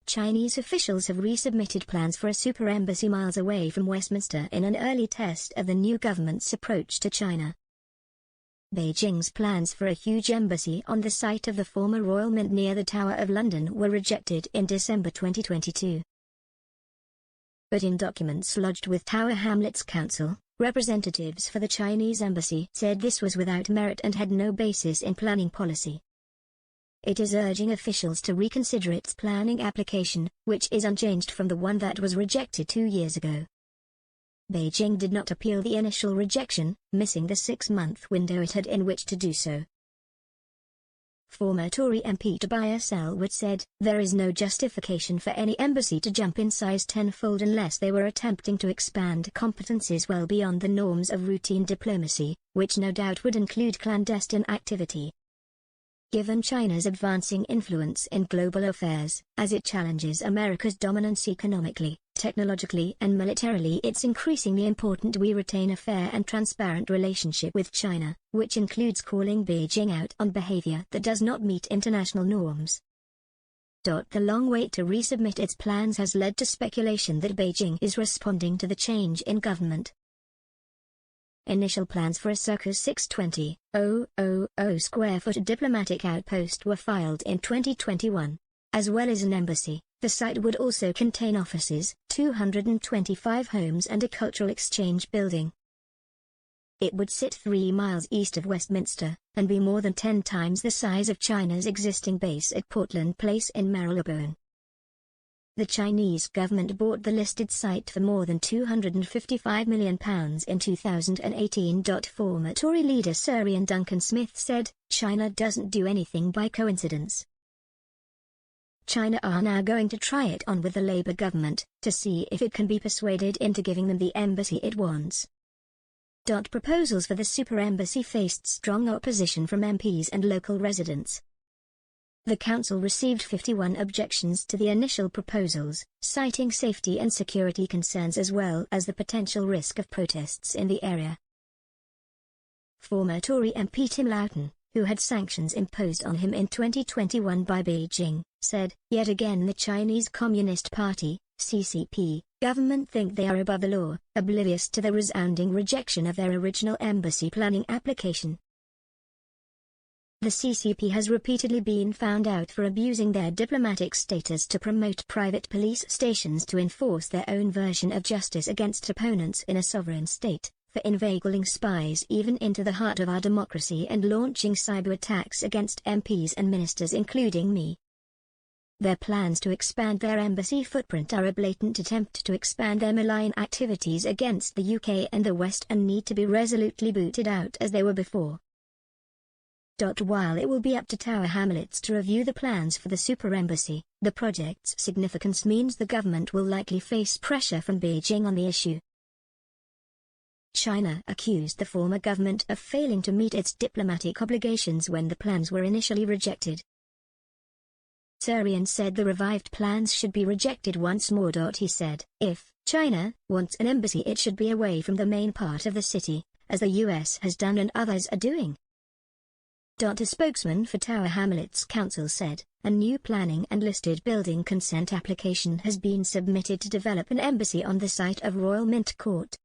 Chinese officials have resubmitted plans for a super embassy miles away from Westminster in an early test of the new government's approach to China. Beijing's plans for a huge embassy on the site of the former Royal Mint near the Tower of London were rejected in December 2022. But in documents lodged with Tower Hamlets Council, representatives for the Chinese embassy said this was without merit and had no basis in planning policy. It is urging officials to reconsider its planning application, which is unchanged from the one that was rejected 2 years ago. Beijing did not appeal the initial rejection, missing the 6-month window it had in which to do so. Former Tory MP Tobias Ellwood said, "There is no justification for any embassy to jump in size tenfold unless they were attempting to expand competencies well beyond the norms of routine diplomacy, which no doubt would include clandestine activity." Given China's advancing influence in global affairs, as it challenges America's dominance economically, technologically and militarily, it's increasingly important we retain a fair and transparent relationship with China, which includes calling Beijing out on behavior that does not meet international norms. The long wait to resubmit its plans has led to speculation that Beijing is responding to the change in government. Initial plans for a circa 620,000 square foot diplomatic outpost were filed in 2021. As well as an embassy, the site would also contain offices, 225 homes and a cultural exchange building. It would sit 3 miles east of Westminster, and be more than 10 times the size of China's existing base at Portland Place in Marylebone. The Chinese government bought the listed site for more than £255 million in 2018. Former Tory leader Sir Ian Duncan Smith said, "China doesn't do anything by coincidence. China are now going to try it on with the Labour government, to see if it can be persuaded into giving them the embassy it wants." Proposals for the super embassy faced strong opposition from MPs and local residents. The council received 51 objections to the initial proposals, citing safety and security concerns as well as the potential risk of protests in the area. Former Tory MP Tim Loughton, who had sanctions imposed on him in 2021 by Beijing, said, "Yet again the Chinese Communist Party, CCP, government think they are above the law, oblivious to the resounding rejection of their original embassy planning application." The CCP has repeatedly been found out for abusing their diplomatic status to promote private police stations to enforce their own version of justice against opponents in a sovereign state, for inveigling spies even into the heart of our democracy and launching cyber attacks against MPs and ministers including me. Their plans to expand their embassy footprint are a blatant attempt to expand their malign activities against the UK and the West and need to be resolutely booted out as they were before. While it will be up to Tower Hamlets to review the plans for the super embassy, the project's significance means the government will likely face pressure from Beijing on the issue. China accused the former government of failing to meet its diplomatic obligations when the plans were initially rejected. Sir Ian said the revived plans should be rejected once more. He said, "If China wants an embassy, it should be away from the main part of the city, as the US has done and others are doing." A spokesman for Tower Hamlets Council said, "A new planning and listed building consent application has been submitted to develop an embassy on the site of Royal Mint Court.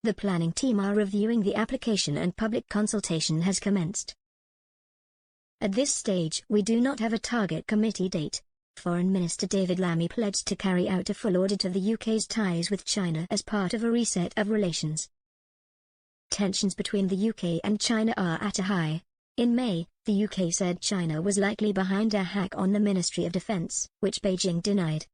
The planning team are reviewing the application and public consultation has commenced. At this stage we do not have a target committee date." Foreign Minister David Lammy pledged to carry out a full audit of the UK's ties with China as part of a reset of relations. Tensions between the UK and China are at a high. In May, the UK said China was likely behind a hack on the Ministry of Defence, which Beijing denied.